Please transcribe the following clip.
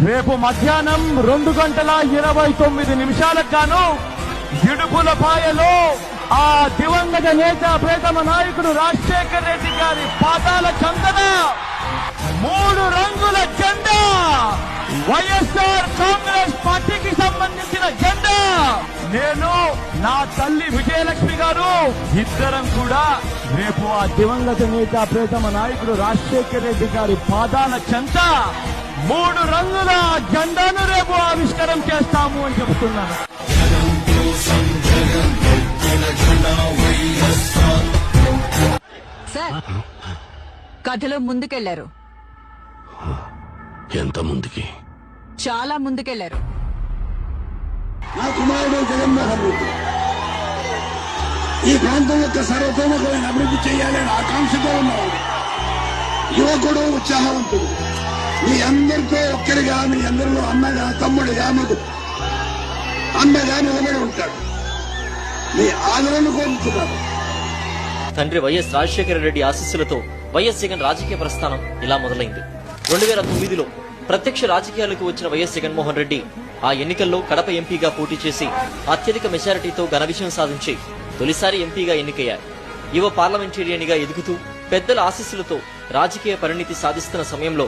రేపు మధ్యాహ్నం 2:29 గాను ఇడుపులపాయలో ఆ దివంగత నేత ప్రేతమ నాయకుడు రాజశేఖర రెడ్డి గారి పాదాల చెంతన 3 రంగుల జెండా, వైఎస్ఆర్ కాంగ్రెస్ పార్టీకి సంబంధించిన జెండా, నేను నా తల్లి విజయలక్ష్మి గారు ఇద్దరం కూడా రేపు ఆ దివంగత నేత ప్రేతమ నాయకుడు రాజశేఖర రెడ్డి గారి పాదాల చెంత 3 రంగుల జెండాను రేపు ఆవిష్కరణ చేస్తాము అని చెబుతున్నాను. సార్, కథలో ముందుకెళ్లారు. ఎంత ముందుకి? చాలా ముందుకెళ్లారు. నా కుమారుడు జగన్మోహన్ రెడ్డి ఈ ప్రాంతం యొక్క సర్వతోముఖమైన అభివృద్ధి చేయాలని ఆకాంక్షతో ఉన్నవాడు, యువకుడు, ఉత్సాహవంతుడు. మీ అందరితో ఒక్కరిగా, మీ అందరిలో అన్నగా, తమ్ముడిగా, మీకు అన్నగా నిలబడి ఉంటాడు. మీ ఆదరణ కోరుతున్నారు. తండ్రి వైఎస్ రాజశేఖర రెడ్డి ఆశీస్సులతో వైఎస్ జగన్ రాజకీయ ప్రస్థానం ఇలా మొదలైంది. 2009లో ప్రత్యక్ష రాజకీయాలకు వచ్చిన వైఎస్ జగన్మోహన్ రెడ్డి ఆ ఎన్నికల్లో కడప ఎంపీగా పోటీ చేసి అత్యధిక మెజారిటీతో ఘన విజయం సాధించి తొలిసారి ఎంపీగా ఎన్నికయ్యారు. యువ పార్లమెంటేరియన్గా ఎదుగుతూ పెద్దల ఆశీస్సులతో రాజకీయ పరిణితి సాధిస్తున్న సమయంలో